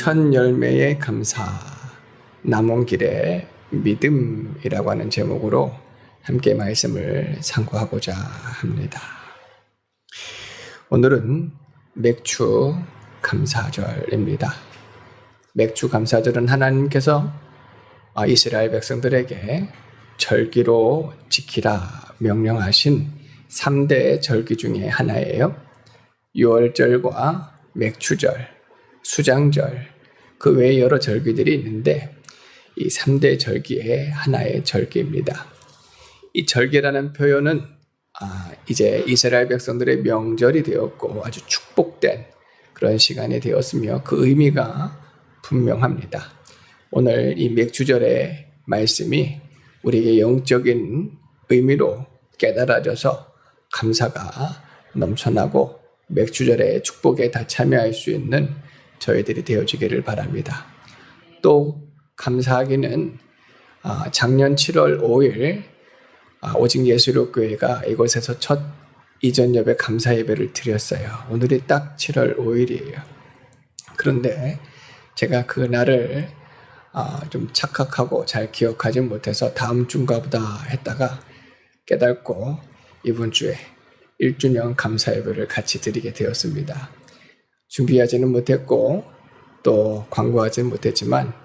첫 열매의 감사, 남은 길의 믿음이라고 하는 제목으로 함께 말씀을 상고하고자 합니다. 오늘은 맥주 감사절입니다. 맥주 감사절은 하나님께서 이스라엘 백성들에게 절기로 지키라 명령하신 3대 절기 중에 하나예요. 유월절과 맥주절, 수장절, 그 외에 여러 절기들이 있는데 이 3대 절기의 하나의 절기입니다. 이 절기라는 표현은 이제 이스라엘 백성들의 명절이 되었고 아주 축복된 그런 시간이 되었으며 그 의미가 분명합니다. 오늘 이 맥주절의 말씀이 우리에게 영적인 의미로 깨달아져서 감사가 넘쳐나고 맥주절의 축복에 다 참여할 수 있는 저희들이 되어지기를 바랍니다. 또 감사하기는 작년 7월 5일 오직 예수로교회가 이곳에서 첫 이전 예배 감사 예배를 드렸어요. 오늘이 딱 7월 5일이에요. 그런데 제가 그 날을 좀 착각하고 잘 기억하지 못해서 다음 주인가 보다 했다가 깨닫고 이번 주에 1주년 감사 예배를 같이 드리게 되었습니다. 준비하지는 못했고 또 광고하지는 못했지만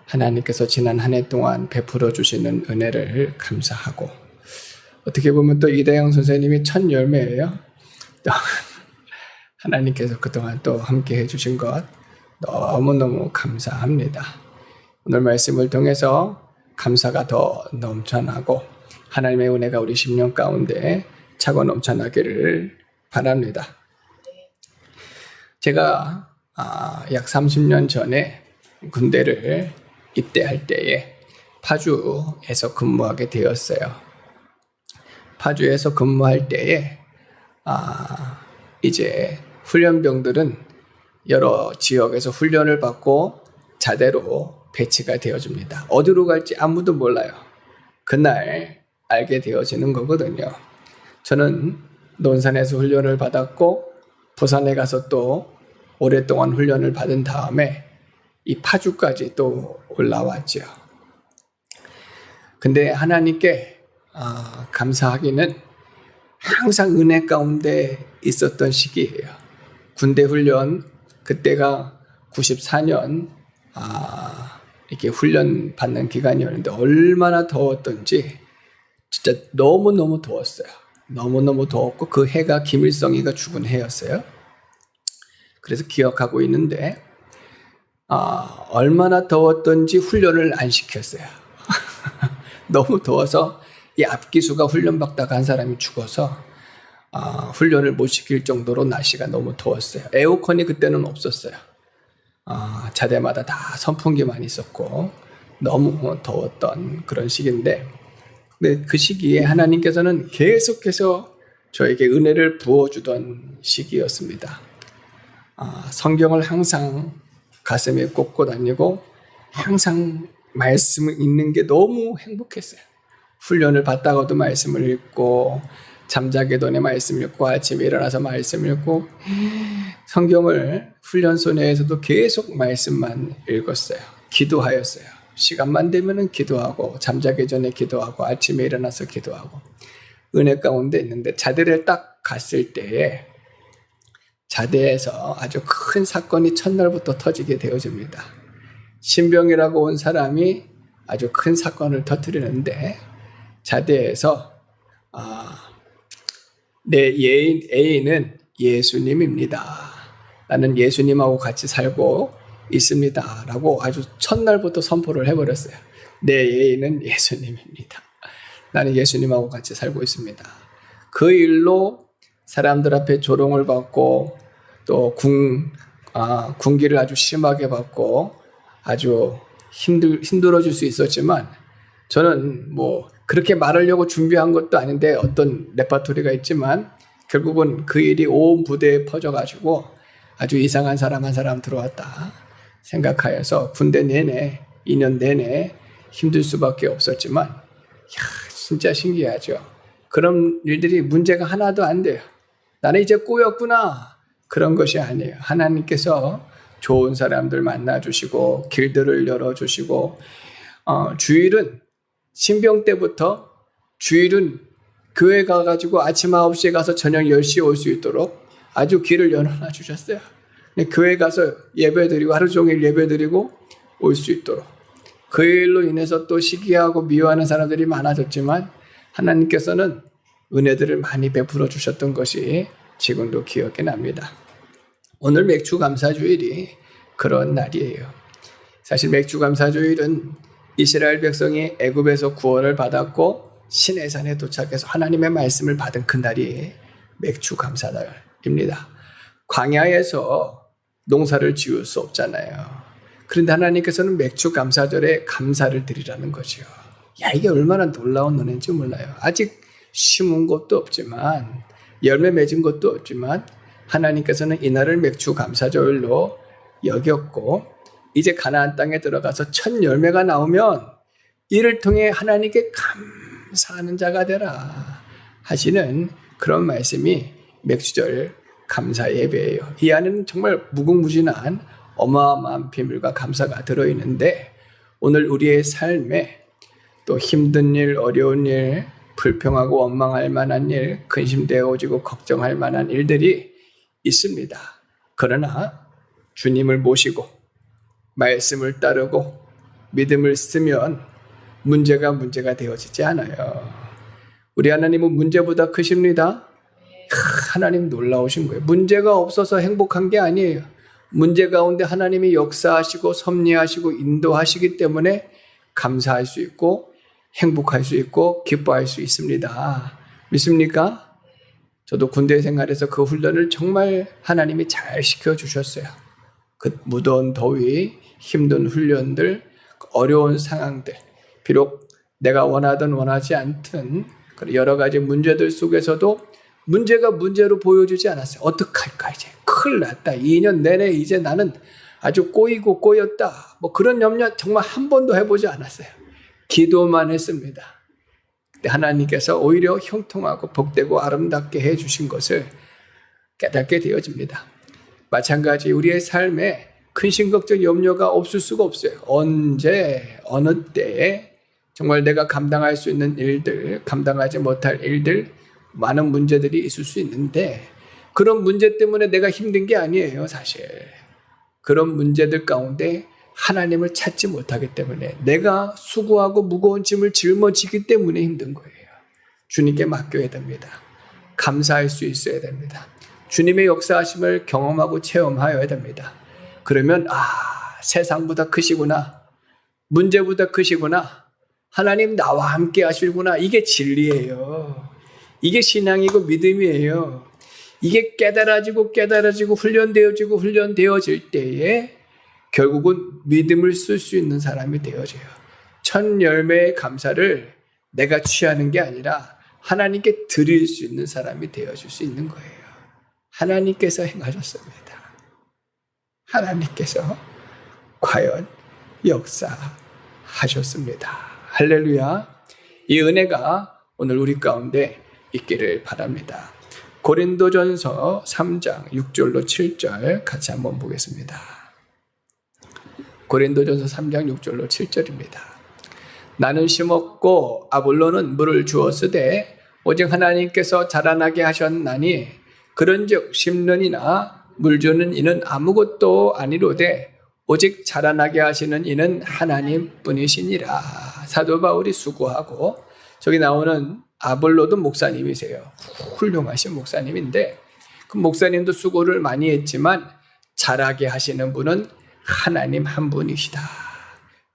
하나님께서 지난 한 해 동안 베풀어 주시는 은혜를 감사하고 어떻게 보면 또 이대영 선생님이 첫 열매예요. 또 하나님께서 그동안 또 함께 해주신 것 너무너무 감사합니다. 오늘 말씀을 통해서 감사가 더 넘쳐나고 하나님의 은혜가 우리 심령 가운데 차고 넘쳐나기를 바랍니다. 제가 약 30년 전에 군대를 입대할 때에 파주에서 근무하게 되었어요. 파주에서 근무할 때에 이제 훈련병들은 여러 지역에서 훈련을 받고 자대로 배치가 되어집니다. 어디로 갈지 아무도 몰라요. 그날 알게 되어지는 거거든요. 저는 논산에서 훈련을 받았고 부산에 가서 또 오랫동안 훈련을 받은 다음에 이 파주까지 또 올라왔죠. 근데 하나님께 감사하기는 항상 은혜 가운데 있었던 시기예요. 군대 훈련 그때가 94년 이렇게 훈련 받는 기간이었는데 얼마나 더웠던지 진짜 너무너무 더웠어요. 너무너무 더웠고 그 해가 김일성이가 죽은 해였어요. 그래서 기억하고 있는데 얼마나 더웠던지 훈련을 안 시켰어요. 너무 더워서 이 앞기수가 훈련 받다가 한 사람이 죽어서 훈련을 못 시킬 정도로 날씨가 너무 더웠어요. 에어컨이 그때는 없었어요. 자대마다 다 선풍기만 있었고 너무 더웠던 그런 시기인데 근데 그 시기에 하나님께서는 계속해서 저에게 은혜를 부어주던 시기였습니다. 성경을 항상 가슴에 꽂고 다니고 항상 말씀을 읽는 게 너무 행복했어요. 훈련을 받다가도 말씀을 읽고 잠자기 전에 말씀 읽고 아침에 일어나서 말씀 읽고 성경을 훈련소 내에서도 계속 말씀만 읽었어요. 기도하였어요. 시간만 되면은 기도하고 잠자기 전에 기도하고 아침에 일어나서 기도하고 은혜 가운데 있는데 자대를 딱 갔을 때에 자대에서 아주 큰 사건이 첫날부터 터지게 되어집니다. 신병이라고 온 사람이 아주 큰 사건을 터뜨리는데 자대에서 내 애인은 예수님입니다. 나는 예수님하고 같이 살고 있습니다. 라고 아주 첫날부터 선포를 해버렸어요. 내 애인은 예수님입니다. 나는 예수님하고 같이 살고 있습니다. 그 일로 사람들 앞에 조롱을 받고 또 군기를 아주 심하게 받고 아주 힘들어질 수 있었지만 저는 뭐 그렇게 말하려고 준비한 것도 아닌데 어떤 레파토리가 있지만 결국은 그 일이 온 부대에 퍼져가지고 아주 이상한 사람 한 사람 들어왔다 생각하여서 군대 내내 2년 내내 힘들 수밖에 없었지만 진짜 신기하죠. 그런 일들이 문제가 하나도 안 돼요. 나는 이제 꼬였구나 그런 것이 아니에요. 하나님께서 좋은 사람들 만나주시고 길들을 열어주시고 주일은 신병 때부터 주일은 교회 가가지고 아침 9시에 가서 저녁 10시에 올 수 있도록 아주 길을 열어놔 주셨어요. 교회 가서 예배드리고 하루 종일 예배드리고 올 수 있도록. 그 일로 인해서 또 시기하고 미워하는 사람들이 많아졌지만 하나님께서는 은혜들을 많이 베풀어 주셨던 것이 지금도 기억이 납니다. 오늘 맥주감사주일이 그런 날이에요. 사실 맥주감사주일은 이스라엘 백성이 애굽에서 구원을 받았고 시내산에 도착해서 하나님의 말씀을 받은 그날이 맥주감사날입니다. 광야에서 농사를 지을 수 없잖아요. 그런데 하나님께서는 맥주감사절에 감사를 드리라는 거죠. 야, 이게 얼마나 놀라운 은혜인지 몰라요. 아직 심은 것도 없지만 열매 맺은 것도 없지만 하나님께서는 이날을 맥주감사절로 여겼고 이제 가나안 땅에 들어가서 첫 열매가 나오면 이를 통해 하나님께 감사하는 자가 되라 하시는 그런 말씀이 맥주절 감사 예배예요. 이 안에는 정말 무궁무진한 어마어마한 비밀과 감사가 들어있는데 오늘 우리의 삶에 또 힘든 일, 어려운 일, 불평하고 원망할 만한 일, 근심되어지고 걱정할 만한 일들이 있습니다. 그러나 주님을 모시고 말씀을 따르고 믿음을 쓰면 문제가 되어지지 않아요. 우리 하나님은 문제보다 크십니다. 하나님 놀라우신 거예요. 문제가 없어서 행복한 게 아니에요. 문제 가운데 하나님이 역사하시고 섭리하시고 인도하시기 때문에 감사할 수 있고 행복할 수 있고 기뻐할 수 있습니다. 믿습니까? 저도 군대 생활에서 그 훈련을 정말 하나님이 잘 시켜주셨어요. 그 무더운 더위, 힘든 훈련들, 어려운 상황들, 비록 내가 원하든 원하지 않든 여러 가지 문제들 속에서도 문제가 문제로 보여주지 않았어요. 어떡할까 이제 큰일 났다. 2년 내내 이제 나는 아주 꼬이고 꼬였다. 뭐 그런 염려 정말 한 번도 해보지 않았어요. 기도만 했습니다. 근데 하나님께서 오히려 형통하고 복되고 아름답게 해주신 것을 깨닫게 되어집니다. 마찬가지 우리의 삶에 근심 걱정 염려가 없을 수가 없어요. 언제 어느 때에 정말 내가 감당할 수 있는 일들, 감당하지 못할 일들, 많은 문제들이 있을 수 있는데 그런 문제 때문에 내가 힘든 게 아니에요. 사실 그런 문제들 가운데 하나님을 찾지 못하기 때문에 내가 수고하고 무거운 짐을 짊어지기 때문에 힘든 거예요. 주님께 맡겨야 됩니다. 감사할 수 있어야 됩니다. 주님의 역사하심을 경험하고 체험하여야 됩니다. 그러면 세상보다 크시구나, 문제보다 크시구나, 하나님 나와 함께 하시구나, 이게 진리예요. 이게 신앙이고 믿음이에요. 이게 깨달아지고 훈련되어질 때에 결국은 믿음을 쓸 수 있는 사람이 되어져요. 첫 열매의 감사를 내가 취하는 게 아니라 하나님께 드릴 수 있는 사람이 되어질 수 있는 거예요. 하나님께서 행하셨습니다. 하나님께서 과연 역사하셨습니다. 할렐루야. 이 은혜가 오늘 우리 가운데 있기를 바랍니다. 고린도전서 3장 6절로 7절 같이 한번 보겠습니다. 고린도전서 3장 6절로 7절입니다. 나는 심었고 아볼로는 물을 주었으되 오직 하나님께서 자라나게 하셨나니 그런즉 심는 이나 물 주는 이는 아무것도 아니로되 오직 자라나게 하시는 이는 하나님뿐이시니라. 사도 바울이 수고하고 저기 나오는 아볼로도 목사님이세요. 훌륭하신 목사님인데 그 목사님도 수고를 많이 했지만 자라게 하시는 분은 하나님 한 분이시다.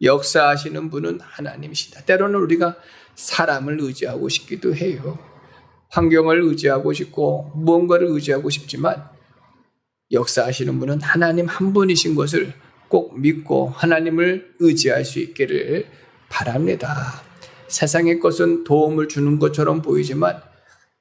역사하시는 분은 하나님이시다. 때로는 우리가 사람을 의지하고 싶기도 해요. 환경을 의지하고 싶고 무언가를 의지하고 싶지만 역사하시는 분은 하나님 한 분이신 것을 꼭 믿고 하나님을 의지할 수 있기를 바랍니다. 세상의 것은 도움을 주는 것처럼 보이지만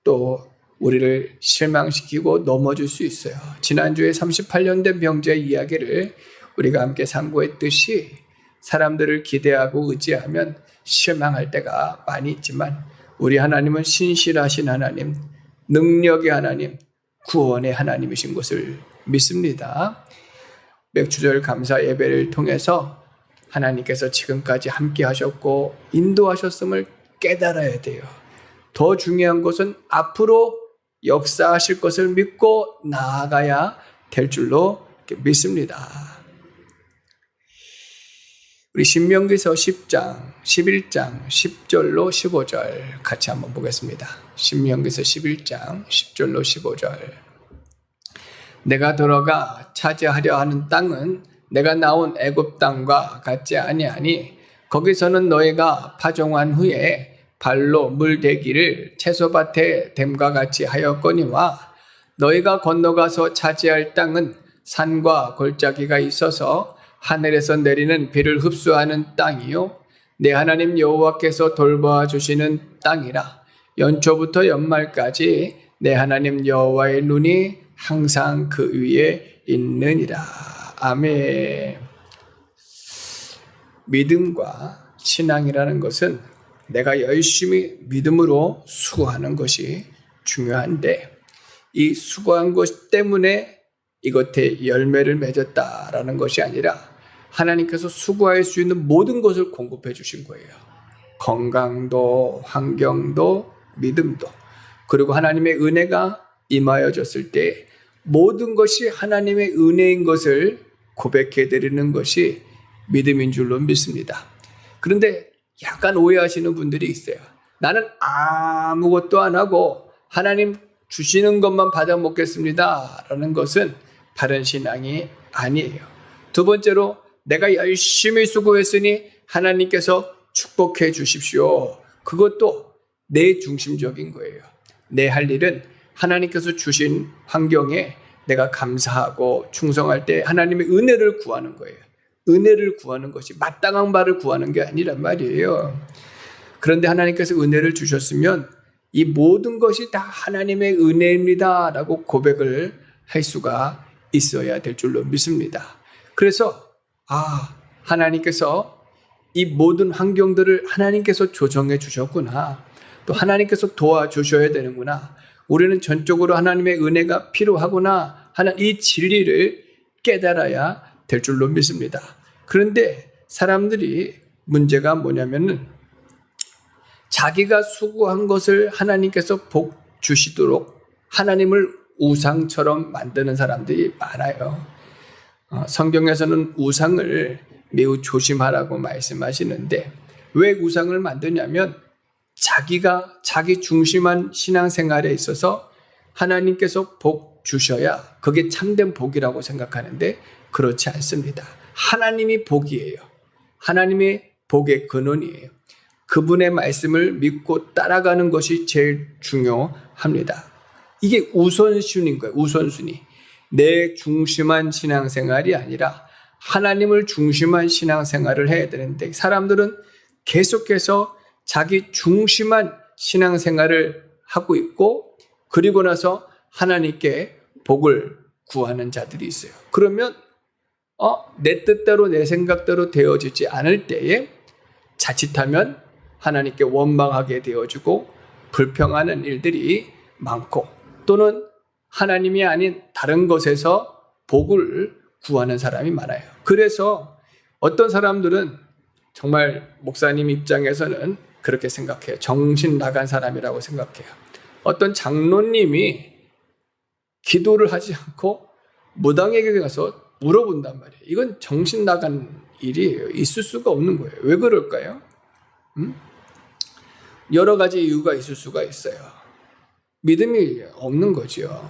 또 우리를 실망시키고 넘어질 수 있어요. 지난주에 38년 된 병자의 이야기를 우리가 함께 상고했듯이 사람들을 기대하고 의지하면 실망할 때가 많이 있지만 우리 하나님은 신실하신 하나님, 능력의 하나님, 구원의 하나님이신 것을 믿습니다. 맥주절 감사 예배를 통해서 하나님께서 지금까지 함께 하셨고 인도하셨음을 깨달아야 돼요. 더 중요한 것은 앞으로 역사하실 것을 믿고 나아가야 될 줄로 믿습니다. 우리 신명기서 10장, 11장, 10절로 15절 같이 한번 보겠습니다. 신명기서 11장, 10절로 15절. 내가 들어가 차지하려 하는 땅은 내가 나온 애굽 땅과 같지 아니하니 거기서는 너희가 파종한 후에 발로 물대기를 채소밭에 댐과 같이 하였거니와 너희가 건너가서 차지할 땅은 산과 골짜기가 있어서 하늘에서 내리는 비를 흡수하는 땅이요 내 하나님 여호와께서 돌보아 주시는 땅이라. 연초부터 연말까지 내 하나님 여호와의 눈이 항상 그 위에 있느니라. 아멘. 믿음과 신앙이라는 것은 내가 열심히 믿음으로 수고하는 것이 중요한데 이 수고한 것 때문에 이것에 열매를 맺었다라는 것이 아니라 하나님께서 수고할 수 있는 모든 것을 공급해 주신 거예요. 건강도, 환경도, 믿음도. 그리고 하나님의 은혜가 임하여졌을 때 모든 것이 하나님의 은혜인 것을 고백해 드리는 것이 믿음인 줄로 믿습니다. 그런데 약간 오해하시는 분들이 있어요. 나는 아무것도 안 하고 하나님 주시는 것만 받아 먹겠습니다 라는 것은 바른 신앙이 아니에요. 두 번째로 내가 열심히 수고했으니 하나님께서 축복해 주십시오. 그것도 내 중심적인 거예요. 내 할 일은 하나님께서 주신 환경에 내가 감사하고 충성할 때 하나님의 은혜를 구하는 거예요. 은혜를 구하는 것이 마땅한 바를 구하는 게 아니란 말이에요. 그런데 하나님께서 은혜를 주셨으면 이 모든 것이 다 하나님의 은혜입니다 라고 고백을 할 수가 있어야 될 줄로 믿습니다. 그래서 하나님께서 이 모든 환경들을 하나님께서 조정해 주셨구나. 또 하나님께서 도와주셔야 되는구나. 우리는 전적으로 하나님의 은혜가 필요하구나 하는 이 진리를 깨달아야 될 줄로 믿습니다. 그런데 사람들이 문제가 뭐냐면은 자기가 수고한 것을 하나님께서 복 주시도록 하나님을 우상처럼 만드는 사람들이 많아요. 성경에서는 우상을 매우 조심하라고 말씀하시는데 왜 우상을 만드냐면 자기가 자기 중심한 신앙생활에 있어서 하나님께서 복 주셔야 그게 참된 복이라고 생각하는데 그렇지 않습니다. 하나님이 복이에요. 하나님의 복의 근원이에요. 그분의 말씀을 믿고 따라가는 것이 제일 중요합니다. 이게 우선순위인 거예요. 우선순위. 내 중심한 신앙생활이 아니라 하나님을 중심한 신앙생활을 해야 되는데 사람들은 계속해서 자기 중심한 신앙생활을 하고 있고 그리고 나서 하나님께 복을 구하는 자들이 있어요. 그러면 내 뜻대로 내 생각대로 되어지지 않을 때에 자칫하면 하나님께 원망하게 되어지고 불평하는 일들이 많고 또는 하나님이 아닌 다른 것에서 복을 구하는 사람이 많아요. 그래서 어떤 사람들은 정말 목사님 입장에서는 그렇게 생각해요. 정신 나간 사람이라고 생각해요. 어떤 장로님이 기도를 하지 않고 무당에게 가서 물어본단 말이에요. 이건 정신 나간 일이에요. 있을 수가 없는 거예요. 왜 그럴까요? 여러 가지 이유가 있을 수가 있어요. 믿음이 없는 거죠.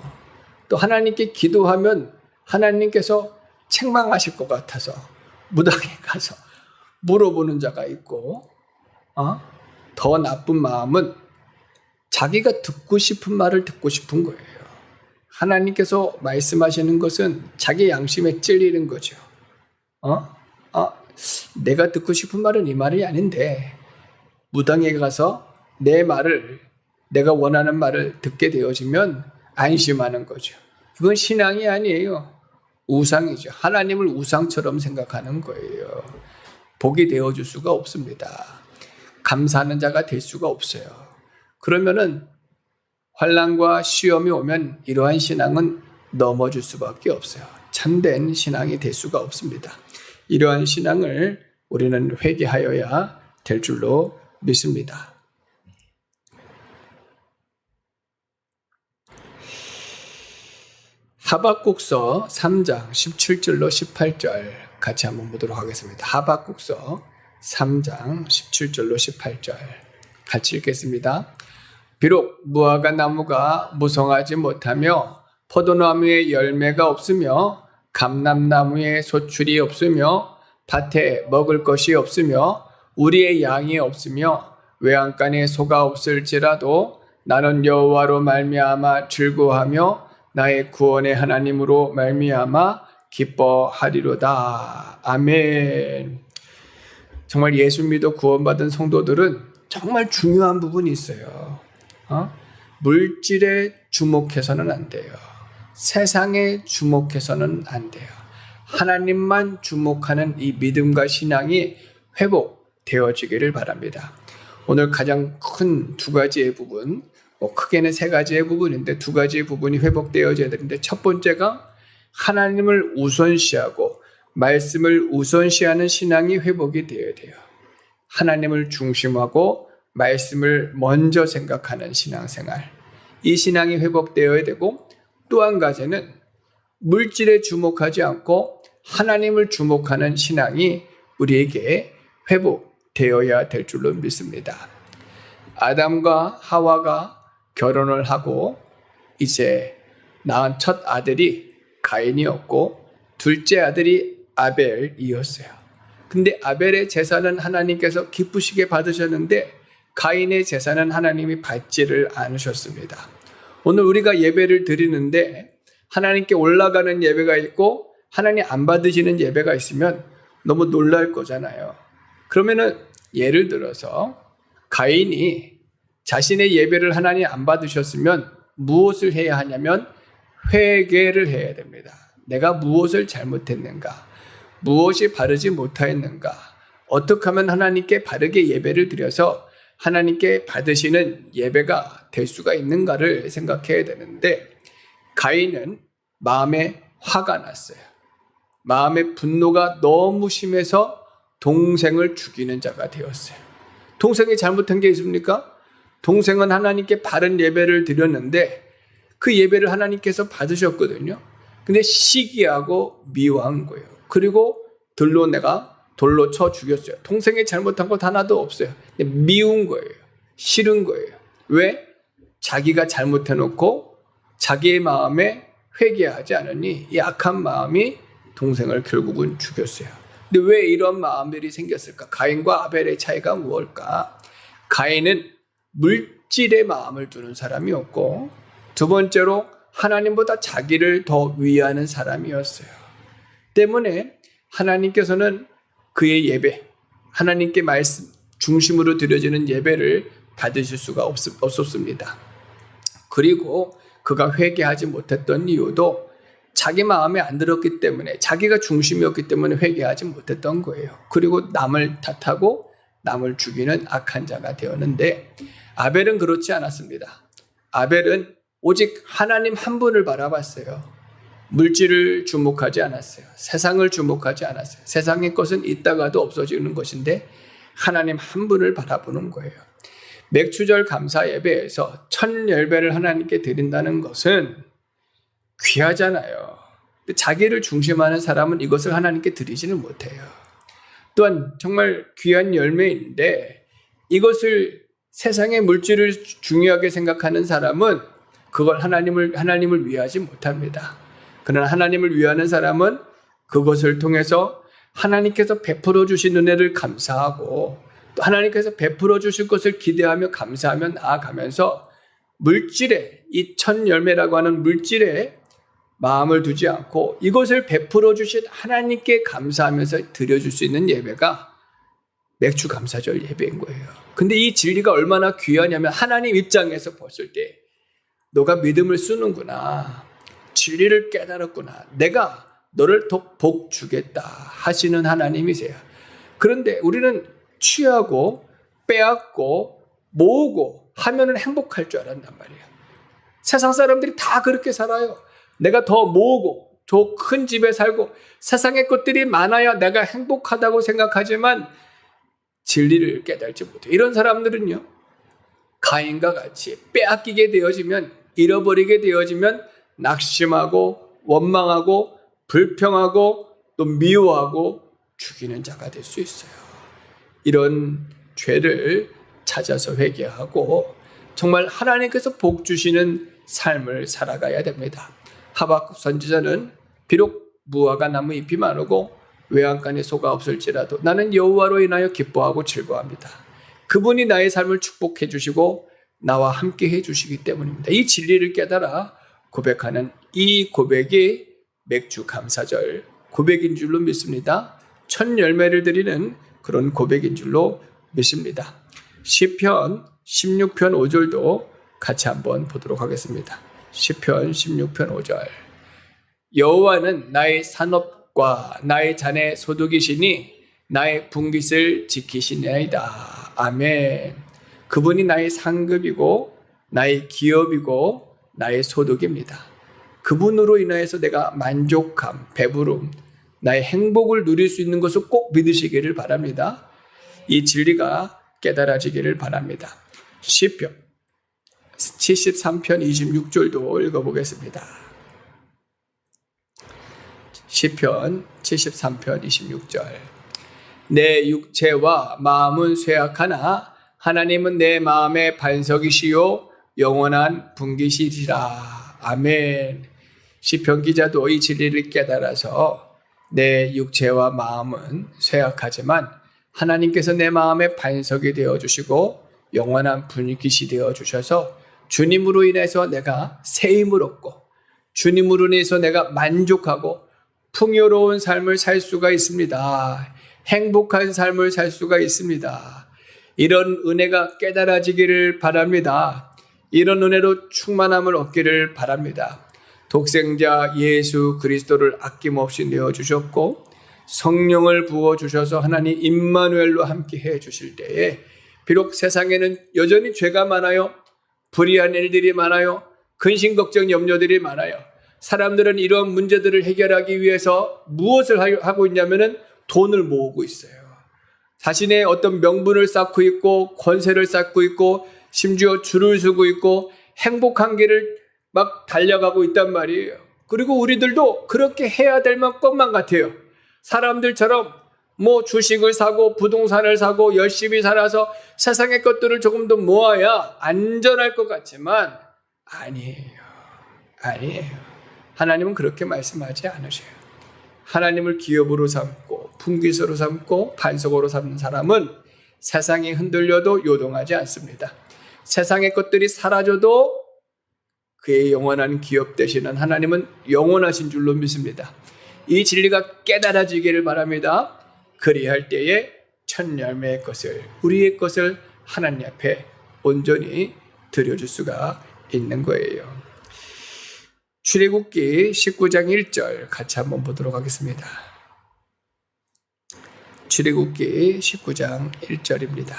또 하나님께 기도하면 하나님께서 책망하실 것 같아서 무당에 가서 물어보는 자가 있고 더 나쁜 마음은 자기가 듣고 싶은 말을 듣고 싶은 거예요. 하나님께서 말씀하시는 것은 자기 양심에 찔리는 거죠. 내가 듣고 싶은 말은 이 말이 아닌데 무당에게 가서 내 말을 내가 원하는 말을 듣게 되어지면 안심하는 거죠. 이건 신앙이 아니에요. 우상이죠. 하나님을 우상처럼 생각하는 거예요. 복이 되어줄 수가 없습니다. 감사하는 자가 될 수가 없어요. 그러면은 환난과 시험이 오면 이러한 신앙은 넘어질 수밖에 없어요. 참된 신앙이 될 수가 없습니다. 이러한 신앙을 우리는 회개하여야 될 줄로 믿습니다. 하박국서 3장 17절로 18절 같이 한번 보도록 하겠습니다. 하박국서 3장 17절로 18절 같이 읽겠습니다. 비록 무화과 나무가 무성하지 못하며 포도나무에 열매가 없으며 감람나무에 소출이 없으며 밭에 먹을 것이 없으며 우리의 양이 없으며 외양간에 소가 없을지라도 나는 여호와로 말미암아 즐거워하며 나의 구원의 하나님으로 말미암아 기뻐하리로다. 아멘. 정말 예수 믿어 구원받은 성도들은 정말 중요한 부분이 있어요. 물질에 주목해서는 안 돼요. 세상에 주목해서는 안 돼요. 하나님만 주목하는 이 믿음과 신앙이 회복되어지기를 바랍니다. 오늘 가장 큰 두 가지의 부분, 크게는 세 가지의 부분인데 두 가지의 부분이 회복되어져야 되는데, 첫 번째가 하나님을 우선시하고 말씀을 우선시하는 신앙이 회복이 되어야 돼요. 하나님을 중심하고 말씀을 먼저 생각하는 신앙생활, 이 신앙이 회복되어야 되고, 또 한 가지는 물질에 주목하지 않고 하나님을 주목하는 신앙이 우리에게 회복되어야 될 줄로 믿습니다. 아담과 하와가 결혼을 하고 이제 낳은 첫 아들이 가인이었고 둘째 아들이 아벨이었어요. 근데 아벨의 제사는 하나님께서 기쁘시게 받으셨는데 가인의 제사는 하나님이 받지를 않으셨습니다. 오늘 우리가 예배를 드리는데 하나님께 올라가는 예배가 있고 하나님 안 받으시는 예배가 있으면 너무 놀랄 거잖아요. 그러면은 예를 들어서 가인이 자신의 예배를 하나님 안 받으셨으면 무엇을 해야 하냐면 회개를 해야 됩니다. 내가 무엇을 잘못했는가? 무엇이 바르지 못하였는가? 어떻게 하면 하나님께 바르게 예배를 드려서 하나님께 받으시는 예배가 될 수가 있는가를 생각해야 되는데, 가인은 마음에 화가 났어요. 마음의 분노가 너무 심해서 동생을 죽이는 자가 되었어요. 동생이 잘못한 게 있습니까? 동생은 하나님께 바른 예배를 드렸는데 그 예배를 하나님께서 받으셨거든요. 근데 시기하고 미워한 거예요. 그리고 돌로 쳐 죽였어요. 동생이 잘못한 것 하나도 없어요. 미운 거예요. 싫은 거예요. 왜? 자기가 잘못해놓고 자기의 마음에 회개하지 않으니 이 악한 마음이 동생을 결국은 죽였어요. 근데 왜 이런 마음들이 생겼을까? 가인과 아벨의 차이가 무엇일까? 가인은 물질의 마음을 두는 사람이었고, 두 번째로 하나님보다 자기를 더 위하는 사람이었어요. 때문에 하나님께서는 그의 예배, 하나님께 말씀 중심으로 드려지는 예배를 받으실 수가 없었습니다. 그리고 그가 회개하지 못했던 이유도 자기 마음에 안 들었기 때문에, 자기가 중심이었기 때문에 회개하지 못했던 거예요. 그리고 남을 탓하고 남을 죽이는 악한 자가 되었는데, 아벨은 그렇지 않았습니다. 아벨은 오직 하나님 한 분을 바라봤어요. 물질을 주목하지 않았어요. 세상을 주목하지 않았어요. 세상의 것은 있다가도 없어지는 것인데 하나님 한 분을 바라보는 거예요. 맥추절 감사 예배에서 첫 열배를 하나님께 드린다는 것은 귀하잖아요. 자기를 중심하는 사람은 이것을 하나님께 드리지는 못해요. 또한 정말 귀한 열매인데 이것을 세상의 물질을 중요하게 생각하는 사람은 그걸 하나님을 위하지 못합니다. 그러나 하나님을 위하는 사람은 그것을 통해서 하나님께서 베풀어 주신 은혜를 감사하고 또 하나님께서 베풀어 주실 것을 기대하며 감사하며 나아가면서 물질에, 이 첫 열매라고 하는 물질에 마음을 두지 않고 이것을 베풀어 주신 하나님께 감사하면서 드려줄 수 있는 예배가 맥주 감사절 예배인 거예요. 근데 이 진리가 얼마나 귀하냐면 하나님 입장에서 봤을 때 너가 믿음을 쓰는구나, 진리를 깨달았구나, 내가 너를 더 복 주겠다 하시는 하나님이세요. 그런데 우리는 취하고 빼앗고 모으고 하면은 행복할 줄 알았단 말이에요. 세상 사람들이 다 그렇게 살아요. 내가 더 모으고 저 큰 집에 살고 세상의 것들이 많아야 내가 행복하다고 생각하지만 진리를 깨달지 못해. 이런 사람들은요, 가인과 같이 빼앗기게 되어지면, 잃어버리게 되어지면 낙심하고 원망하고 불평하고 또 미워하고 죽이는 자가 될 수 있어요. 이런 죄를 찾아서 회개하고 정말 하나님께서 복 주시는 삶을 살아가야 됩니다. 하박국 선지자는 비록 무화과 나무 잎이 마르고 외양간에 소가 없을지라도 나는 여호와로 인하여 기뻐하고 즐거워합니다. 그분이 나의 삶을 축복해 주시고 나와 함께 해 주시기 때문입니다. 이 진리를 깨달아 고백하는 이 고백이 맥주 감사절 고백인 줄로 믿습니다. 첫 열매를 드리는 그런 고백인 줄로 믿습니다. 시편 16편 5절도 같이 한번 보도록 하겠습니다. 시편 16편 5절. 여호와는 나의 산업과 나의 잔의 소득이시니 나의 분깃을 지키시나이다. 아멘. 그분이 나의 상급이고 나의 기업이고 나의 소득입니다. 그분으로 인하여서 내가 만족함, 배부름, 나의 행복을 누릴 수 있는 것을 꼭 믿으시기를 바랍니다. 이 진리가 깨달아지기를 바랍니다. 시편 73편 26절도 읽어보겠습니다. 시편 73편 26절. 내 육체와 마음은 쇠약하나 하나님은 내 마음의 반석이시요 영원한 분깃이시라. 아멘. 시편 기자도 이 진리를 깨달아서 내 육체와 마음은 쇠약하지만 하나님께서 내 마음의 반석이 되어주시고 영원한 분깃이 되어주셔서 주님으로 인해서 내가 새 힘을 얻고 주님으로 인해서 내가 만족하고 풍요로운 삶을 살 수가 있습니다. 행복한 삶을 살 수가 있습니다. 이런 은혜가 깨달아지기를 바랍니다. 이런 은혜로 충만함을 얻기를 바랍니다. 독생자 예수 그리스도를 아낌없이 내어주셨고 성령을 부어주셔서 하나님 임마누엘로 함께 해주실 때에 비록 세상에는 여전히 죄가 많아요. 불의한 일들이 많아요. 근심 걱정 염려들이 많아요. 사람들은 이런 문제들을 해결하기 위해서 무엇을 하고 있냐면은 돈을 모으고 있어요. 자신의 어떤 명분을 쌓고 있고 권세를 쌓고 있고 심지어 줄을 서고 있고 행복한 길을 막 달려가고 있단 말이에요. 그리고 우리들도 그렇게 해야 될 것만 같아요. 사람들처럼 뭐 주식을 사고 부동산을 사고 열심히 살아서 세상의 것들을 조금 더 모아야 안전할 것 같지만 아니에요. 하나님은 그렇게 말씀하지 않으셔요. 하나님을 기업으로 삼고 분깃으로 삼고 반석으로 삼는 사람은 세상이 흔들려도 요동하지 않습니다. 세상의 것들이 사라져도 그의 영원한 기업 되시는 하나님은 영원하신 줄로 믿습니다. 이 진리가 깨달아지기를 바랍니다. 그리할 때에 첫 열매의 것을 우리의 것을 하나님 앞에 온전히 드려줄 수가 있는 거예요. 출애굽기 19장 1절 같이 한번 보도록 하겠습니다. 출애굽기 19장 1절입니다.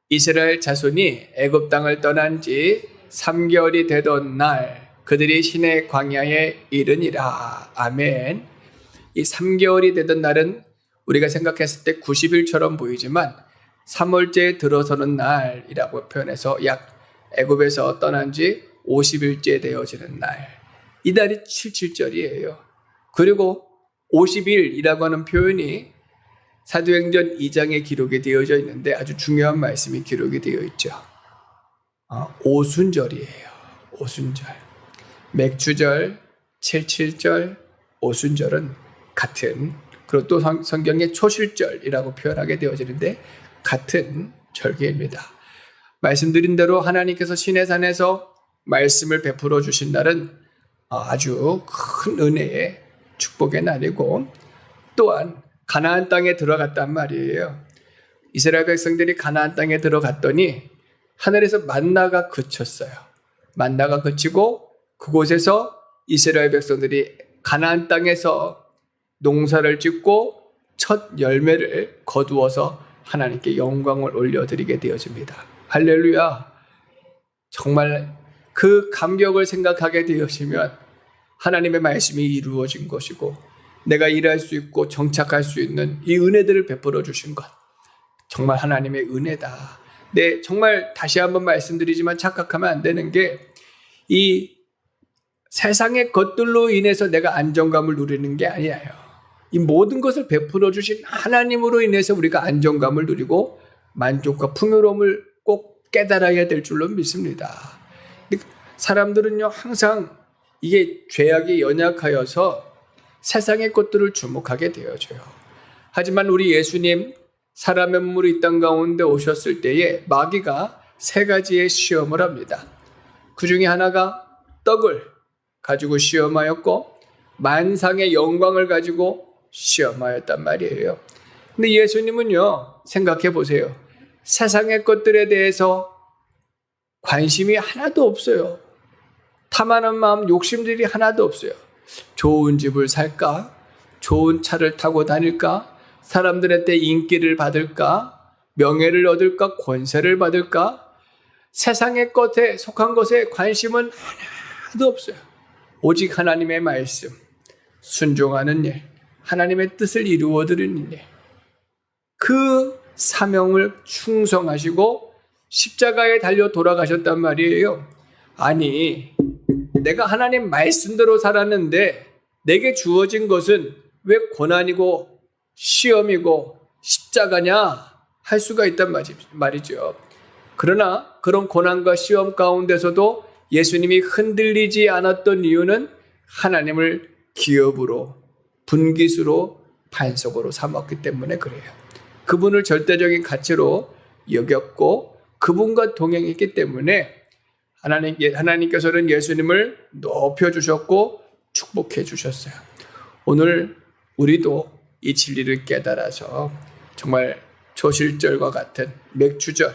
이스라엘 자손이 애굽 땅을 떠난 지 3개월이 되던 날 그들이 시내 광야에 이르니라. 아멘. 이 3개월이 되던 날은 우리가 생각했을 때 90일처럼 보이지만 3월째 들어서는 날이라고 표현해서 약 애굽에서 떠난 지 50일째 되어지는 날. 이 달이 77절이에요. 그리고 50일이라고 하는 표현이 사도행전 2장에 기록이 되어져 있는데 아주 중요한 말씀이 기록이 되어 있죠. 오순절이에요. 오순절. 맥주절, 77절, 오순절은 같은, 그리고 또 성경의 초실절이라고 표현하게 되어지는데 같은 절기입니다. 말씀드린 대로 하나님께서 시내산에서 말씀을 베풀어 주신 날은 아주 큰 은혜의 축복의 날이고 또한 가나안 땅에 들어갔단 말이에요. 이스라엘 백성들이 가나안 땅에 들어갔더니 하늘에서 만나가 그쳤어요. 만나가 그치고 그곳에서 이스라엘 백성들이 가나안 땅에서 농사를 짓고 첫 열매를 거두어서 하나님께 영광을 올려드리게 되어집니다. 할렐루야. 정말 그 감격을 생각하게 되어지면 하나님의 말씀이 이루어진 것이고 내가 일할 수 있고 정착할 수 있는 이 은혜들을 베풀어 주신 것, 정말 하나님의 은혜다. 네, 정말 다시 한번 말씀드리지만 착각하면 안 되는 게 이 세상의 것들로 인해서 내가 안정감을 누리는 게 아니에요. 이 모든 것을 베풀어 주신 하나님으로 인해서 우리가 안정감을 누리고 만족과 풍요로움을 꼭 깨달아야 될 줄로 믿습니다. 사람들은요, 항상 이게 죄악에 연약하여서 세상의 것들을 주목하게 되어져요. 하지만 우리 예수님 사람의 몸으로 이 땅 가운데 오셨을 때에 마귀가 세 가지의 시험을 합니다. 그 중에 하나가 떡을 가지고 시험하였고 만상의 영광을 가지고 시험하였단 말이에요. 근데 예수님은요, 생각해 보세요. 세상의 것들에 대해서 관심이 하나도 없어요. 탐하는 마음, 욕심들이 하나도 없어요. 좋은 집을 살까? 좋은 차를 타고 다닐까? 사람들한테 인기를 받을까? 명예를 얻을까? 권세를 받을까? 세상의 것에 속한 것에 관심은 하나도 없어요. 오직 하나님의 말씀, 순종하는 일, 하나님의 뜻을 이루어드리는 일, 그 사명을 충성하시고 십자가에 달려 돌아가셨단 말이에요. 아니, 내가 하나님 말씀대로 살았는데 내게 주어진 것은 왜 고난이고 시험이고 십자가냐 할 수가 있단 말이죠. 그러나 그런 고난과 시험 가운데서도 예수님이 흔들리지 않았던 이유는 하나님을 기업으로, 분깃으로, 반석으로 삼았기 때문에 그래요. 그분을 절대적인 가치로 여겼고 그분과 동행했기 때문에 하나님께서는 예수님을 높여주셨고 축복해 주셨어요. 오늘 우리도 이 진리를 깨달아서 정말 초실절과 같은 맥주절,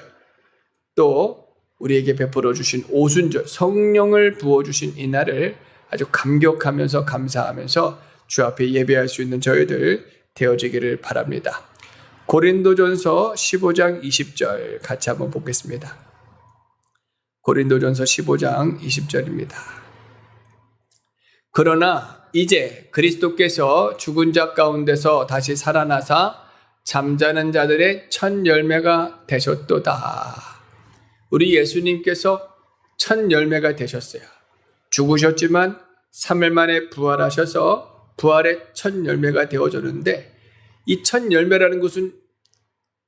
또 우리에게 베풀어 주신 오순절, 성령을 부어주신 이날을 아주 감격하면서 감사하면서 주 앞에 예배할 수 있는 저희들 되어지기를 바랍니다. 고린도전서 15장 20절 같이 한번 보겠습니다. 고린도전서 15장 20절입니다. 그러나 이제 그리스도께서 죽은 자 가운데서 다시 살아나사 잠자는 자들의 첫 열매가 되셨도다. 우리 예수님께서 첫 열매가 되셨어요. 죽으셨지만 3일 만에 부활하셔서 부활의 첫 열매가 되어졌는데 이 첫 열매라는 것은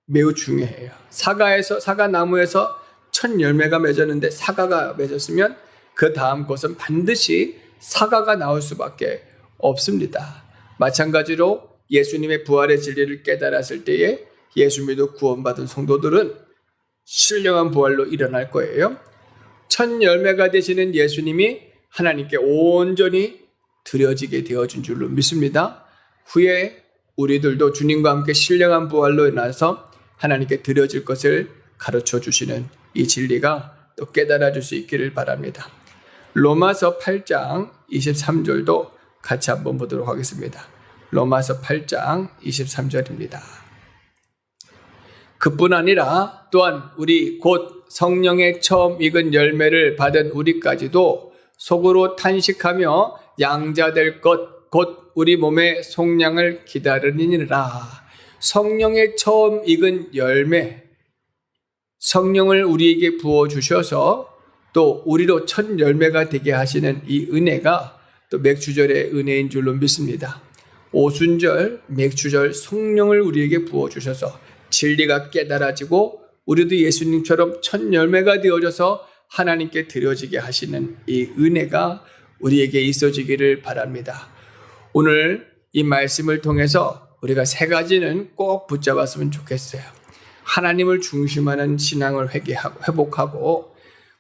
매우 중요해요. 사과나무에서 첫 열매가 맺었는데 사과가 맺었으면 그 다음 것은 반드시 사과가 나올 수밖에 없습니다. 마찬가지로 예수님의 부활의 진리를 깨달았을 때에 예수 믿어 구원받은 성도들은 신령한 부활로 일어날 거예요. 첫 열매가 되시는 예수님이 하나님께 온전히 드려지게 되어진 줄로 믿습니다. 후에 우리들도 주님과 함께 신령한 부활로 일어나서 하나님께 드려질 것을 가르쳐 주시는 이 진리가 또 깨달아 줄 수 있기를 바랍니다. 로마서 8장 23절도 같이 한번 보도록 하겠습니다. 로마서 8장 23절입니다. 그뿐 아니라 또한 우리 곧 성령의 처음 익은 열매를 받은 우리까지도 속으로 탄식하며 양자될 것 곧 우리 몸의 속량을 기다리니라. 성령의 처음 익은 열매, 성령을 우리에게 부어주셔서 또 우리로 첫 열매가 되게 하시는 이 은혜가 또 맥주절의 은혜인 줄로 믿습니다. 오순절, 맥주절 성령을 우리에게 부어주셔서 진리가 깨달아지고 우리도 예수님처럼 첫 열매가 되어져서 하나님께 드려지게 하시는 이 은혜가 우리에게 있어지기를 바랍니다. 오늘 이 말씀을 통해서 우리가 세 가지는 꼭 붙잡았으면 좋겠어요. 하나님을 중심하는 신앙을 회복하고,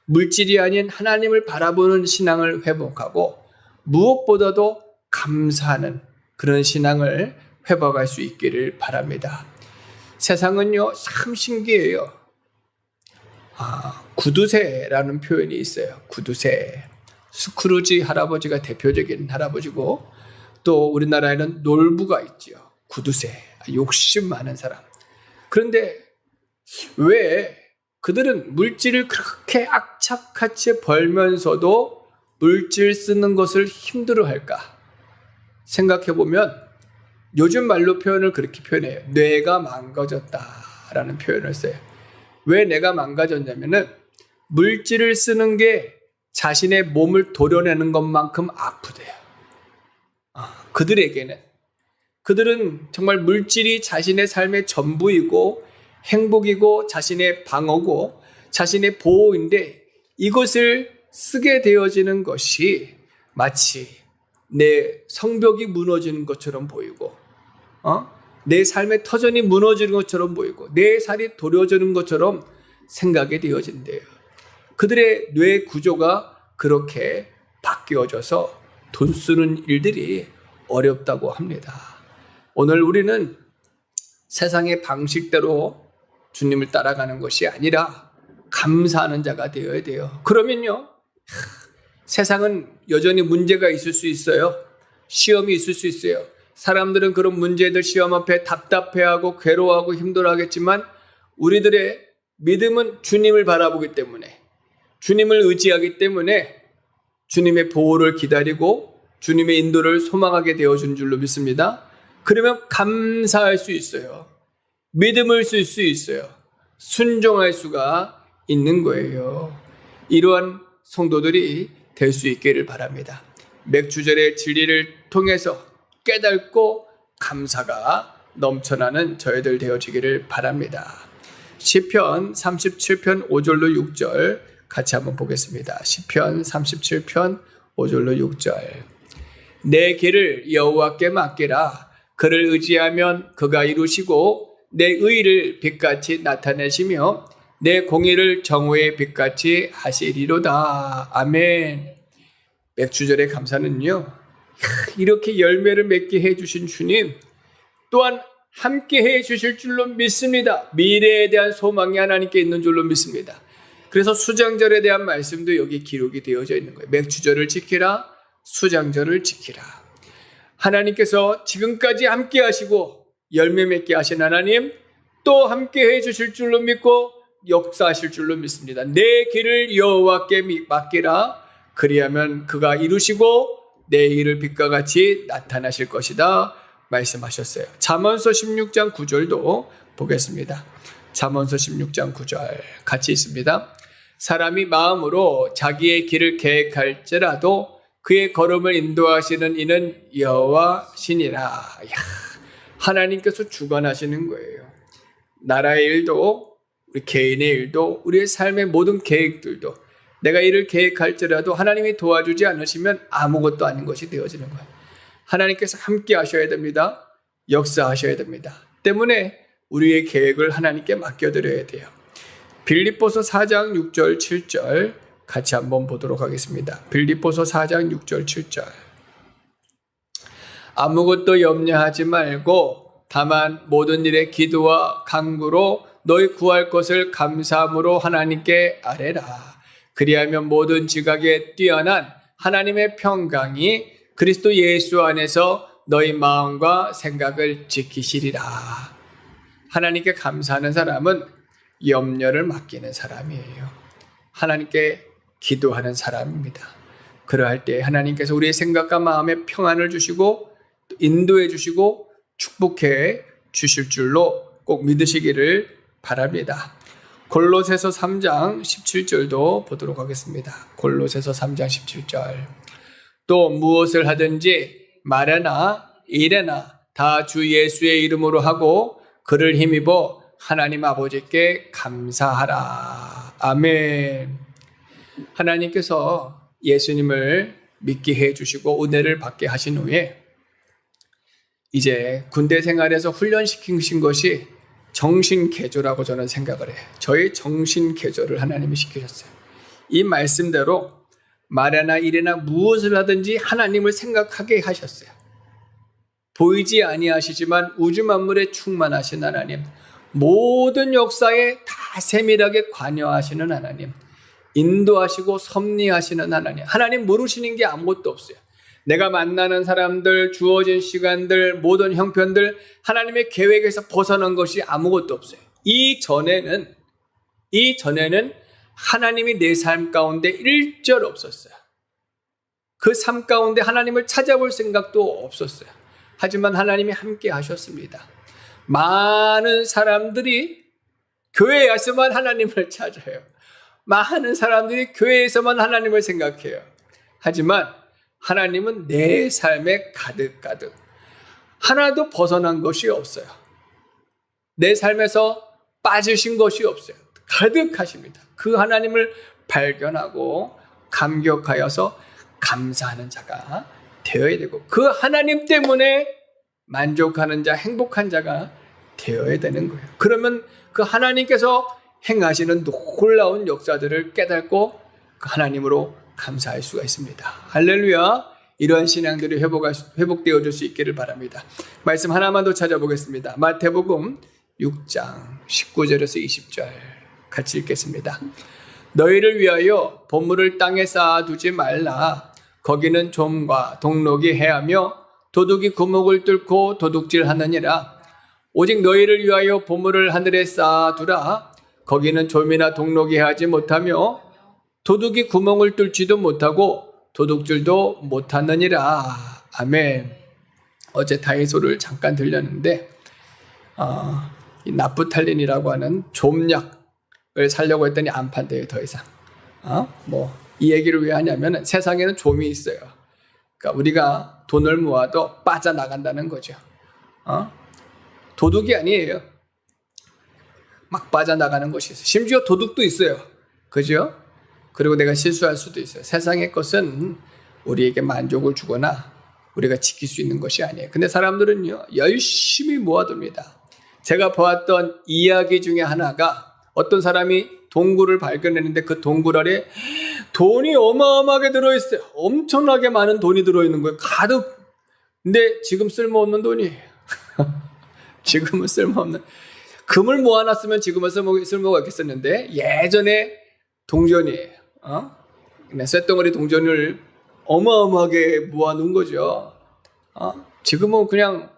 물질이 아닌 하나님을 바라보는 신앙을 회복하고, 무엇보다도 감사하는 그런 신앙을 회복할 수 있기를 바랍니다. 세상은요, 참 신기해요. 구두쇠라는 표현이 있어요. 구두쇠. 스크루지 할아버지가 대표적인 할아버지고, 또 우리나라에는 놀부가 있죠. 구두쇠. 욕심 많은 사람. 그런데 왜 그들은 물질을 그렇게 악착같이 벌면서도 물질 쓰는 것을 힘들어할까 생각해 보면 요즘 말로 표현을 그렇게 표현해요. 뇌가 망가졌다라는 표현을 써요. 왜 뇌가 망가졌냐면은 물질을 쓰는 게 자신의 몸을 도려내는 것만큼 아프대요. 그들은 정말 물질이 자신의 삶의 전부이고 행복이고 자신의 방어고 자신의 보호인데 이것을 쓰게 되어지는 것이 마치 내 성벽이 무너지는 것처럼 보이고 내 삶의 터전이 무너지는 것처럼 보이고 내 살이 도려지는 것처럼 생각이 되어진대요. 그들의 뇌 구조가 그렇게 바뀌어져서 돈 쓰는 일들이 어렵다고 합니다. 오늘 우리는 세상의 방식대로 주님을 따라가는 것이 아니라 감사하는 자가 되어야 돼요. 그러면요, 세상은 여전히 문제가 있을 수 있어요. 시험이 있을 수 있어요. 사람들은 그런 문제들 시험 앞에 답답해하고 괴로워하고 힘들어하겠지만 우리들의 믿음은 주님을 바라보기 때문에 주님을 의지하기 때문에 주님의 보호를 기다리고 주님의 인도를 소망하게 되어준 줄로 믿습니다. 그러면 감사할 수 있어요. 믿음을 쓸 수 있어요. 순종할 수가 있는 거예요. 이러한 성도들이 될 수 있기를 바랍니다. 맥주절의 진리를 통해서 깨닫고 감사가 넘쳐나는 저희들 되어지기를 바랍니다. 시편 37편 5절로 6절 같이 한번 보겠습니다. 시편 37편 5절로 6절. 내 길을 여호와께 맡기라. 그를 의지하면 그가 이루시고 내 의를 빛같이 나타내시며 내 공의를 정오의 빛같이 하시리로다. 아멘. 맥주절의 감사는요, 이렇게 열매를 맺게 해주신 주님 또한 함께 해주실 줄로 믿습니다. 미래에 대한 소망이 하나님께 있는 줄로 믿습니다. 그래서 수장절에 대한 말씀도 여기 기록이 되어져 있는 거예요. 맥주절을 지키라, 수장절을 지키라. 하나님께서 지금까지 함께 하시고 열매 맺게 하신 하나님 또 함께 해주실 줄로 믿고 역사하실 줄로 믿습니다. 내 길을 여호와께 맡기라. 그리하면 그가 이루시고 내 일을 빛과 같이 나타나실 것이다 말씀하셨어요. 잠언서 16장 9절도 보겠습니다. 잠언서 16장 9절 같이 있습니다. 사람이 마음으로 자기의 길을 계획할지라도 그의 걸음을 인도하시는 이는 여호와시니라. 하나님께서 주관하시는 거예요. 나라의 일도 우리 개인의 일도 우리의 삶의 모든 계획들도 내가 이를 계획할지라도 하나님이 도와주지 않으시면 아무것도 아닌 것이 되어지는 거예요. 하나님께서 함께 하셔야 됩니다. 역사하셔야 됩니다. 때문에 우리의 계획을 하나님께 맡겨드려야 돼요. 빌립보서 4장 6절 7절 같이 한번 보도록 하겠습니다. 빌립보서 4장 6절 7절. 아무것도 염려하지 말고 다만 모든 일에 기도와 간구로 너희 구할 것을 감사함으로 하나님께 아뢰라. 그리하면 모든 지각에 뛰어난 하나님의 평강이 그리스도 예수 안에서 너희 마음과 생각을 지키시리라. 하나님께 감사하는 사람은 염려를 맡기는 사람이에요. 하나님께 기도하는 사람입니다. 그러할 때 하나님께서 우리의 생각과 마음에 평안을 주시고 인도해 주시고 축복해 주실 줄로 꼭 믿으시기를 바랍니다. 골로새서 3장 17절도 보도록 하겠습니다. 골로새서 3장 17절. 또 무엇을 하든지 말에나 일에나 다 주 예수의 이름으로 하고 그를 힘입어 하나님 아버지께 감사하라. 아멘. 하나님께서 예수님을 믿게 해주시고 은혜를 받게 하신 후에 이제 군대 생활에서 훈련시키신 것이 정신개조라고 저는 생각을 해요. 저의 정신개조를 하나님이 시키셨어요. 이 말씀대로 말이나 일이나 무엇을 하든지 하나님을 생각하게 하셨어요. 보이지 아니하시지만 우주 만물에 충만하신 하나님, 모든 역사에 다 세밀하게 관여하시는 하나님, 인도하시고 섭리하시는 하나님, 하나님 모르시는 게 아무것도 없어요. 내가 만나는 사람들, 주어진 시간들, 모든 형편들 하나님의 계획에서 벗어난 것이 아무것도 없어요. 이전에는 하나님이 내 삶 가운데 일절 없었어요. 그 삶 가운데 하나님을 찾아볼 생각도 없었어요. 하지만 하나님이 함께 하셨습니다. 많은 사람들이 교회에서만 하나님을 찾아요. 많은 사람들이 교회에서만 하나님을 생각해요. 하지만 하나님은 내 삶에 가득 하나도 벗어난 것이 없어요. 내 삶에서 빠지신 것이 없어요. 가득하십니다. 그 하나님을 발견하고 감격하여서 감사하는 자가 되어야 되고, 그 하나님 때문에 만족하는 자, 행복한 자가 되어야 되는 거예요. 그러면 그 하나님께서 행하시는 놀라운 역사들을 깨닫고 그 하나님으로 감사할 수가 있습니다. 할렐루야. 이러한 신앙들이 회복되어질 수 있기를 바랍니다. 말씀 하나만 더 찾아보겠습니다. 마태복음 6장 19절에서 20절 같이 읽겠습니다. 너희를 위하여 보물을 땅에 쌓아두지 말라. 거기는 좀과 동록이 해하며 도둑이 구멍을 뚫고 도둑질하느니라. 오직 너희를 위하여 보물을 하늘에 쌓아두라. 거기는 좀이나 동록이 해하지 못하며 도둑이 구멍을 뚫지도 못하고 도둑질도 못하느니라. 아멘. 어제 다이소를 잠깐 들렸는데 이 나프탈린이라고 하는 좀약을 사려고 했더니 안 판대요. 더 이상. 이 얘기를 왜 하냐면 세상에는 좀이 있어요. 그러니까 우리가 돈을 모아도 빠져나간다는 거죠. 도둑이 아니에요. 막 빠져나가는 것이 있어요. 심지어 도둑도 있어요. 그죠? 그리고 내가 실수할 수도 있어요. 세상의 것은 우리에게 만족을 주거나 우리가 지킬 수 있는 것이 아니에요. 근데 사람들은요, 열심히 모아둡니다. 제가 보았던 이야기 중에 하나가 어떤 사람이 동굴을 발견했는데 그 동굴 아래 돈이 어마어마하게 들어있어요. 엄청나게 많은 돈이 들어있는 거예요. 가득. 근데 지금 쓸모없는 돈이에요. 지금은 쓸모없는. 금을 모아놨으면 지금은 쓸모가 있겠었는데 예전에 동전이에요. 쇳덩어리 동전을 어마어마하게 모아놓은 거죠. 지금은 그냥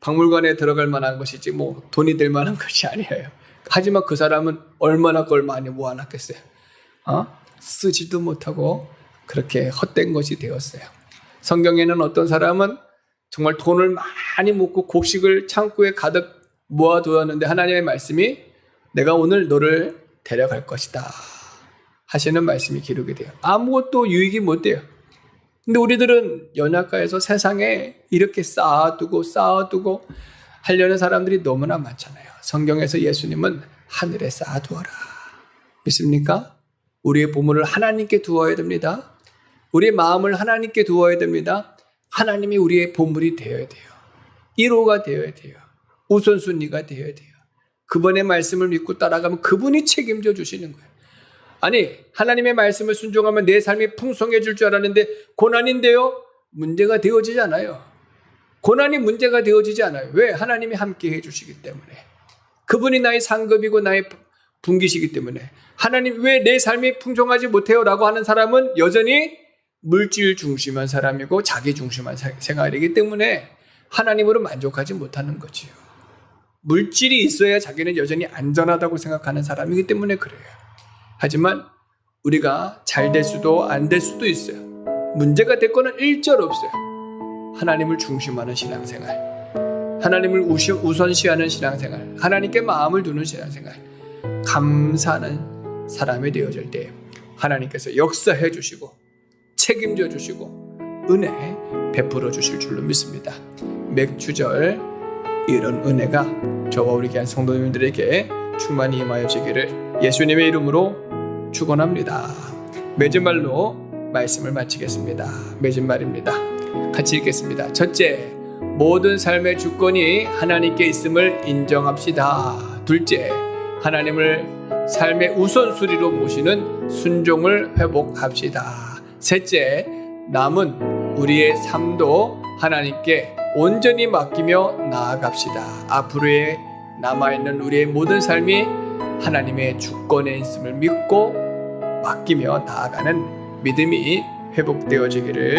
박물관에 들어갈 만한 것이지 돈이 될 만한 것이 아니에요. 하지만 그 사람은 얼마나 그걸 많이 모아놨겠어요. 쓰지도 못하고 그렇게 헛된 것이 되었어요. 성경에는 어떤 사람은 정말 돈을 많이 모고 곡식을 창고에 가득 모아두었는데 하나님의 말씀이 내가 오늘 너를 데려갈 것이다 하시는 말씀이 기록이 돼요. 아무것도 유익이 못 돼요. 근데 우리들은 연약가에서 세상에 이렇게 쌓아두고 하려는 사람들이 너무나 많잖아요. 성경에서 예수님은 하늘에 쌓아두어라. 믿습니까? 우리의 보물을 하나님께 두어야 됩니다. 우리의 마음을 하나님께 두어야 됩니다. 하나님이 우리의 보물이 되어야 돼요. 1호가 되어야 돼요. 우선순위가 되어야 돼요. 그분의 말씀을 믿고 따라가면 그분이 책임져 주시는 거예요. 아니, 하나님의 말씀을 순종하면 내 삶이 풍성해질 줄 알았는데 고난인데요? 문제가 되어지지 않아요. 고난이 문제가 되어지지 않아요. 왜? 하나님이 함께 해주시기 때문에. 그분이 나의 상급이고 나의 분기시기 때문에. 하나님 왜 내 삶이 풍성하지 못해요? 라고 하는 사람은 여전히 물질 중심한 사람이고 자기 중심한 생활이기 때문에 하나님으로 만족하지 못하는 거지요. 물질이 있어야 자기는 여전히 안전하다고 생각하는 사람이기 때문에 그래요. 하지만 우리가 잘 될 수도 안 될 수도 있어요. 문제가 될 거는 일절 없어요. 하나님을 중심하는 신앙생활, 하나님을 우선시하는 신앙생활, 하나님께 마음을 두는 신앙생활, 감사하는 사람이 되어질 때 하나님께서 역사해 주시고 책임져 주시고 은혜 베풀어 주실 줄로 믿습니다. 맥주절 이런 은혜가 저와 우리 귀한 성도님들에게 충만히 임하여지기를 예수님의 이름으로 축원합니다. 맺은 말로 말씀을 마치겠습니다. 맺은 말입니다. 같이 읽겠습니다. 첫째, 모든 삶의 주권이 하나님께 있음을 인정합시다. 둘째, 하나님을 삶의 우선순위로 모시는 순종을 회복합시다. 셋째, 남은 우리의 삶도 하나님께 온전히 맡기며 나아갑시다. 앞으로의 남아있는 우리의 모든 삶이 하나님의 주권에 있음을 믿고 맡기며 나아가는 믿음이 회복되어지기를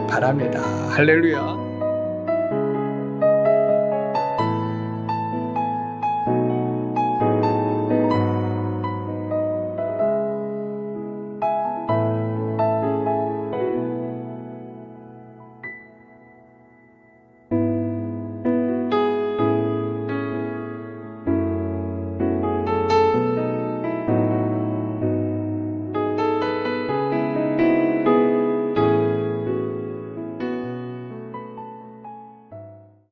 바랍니다. 할렐루야.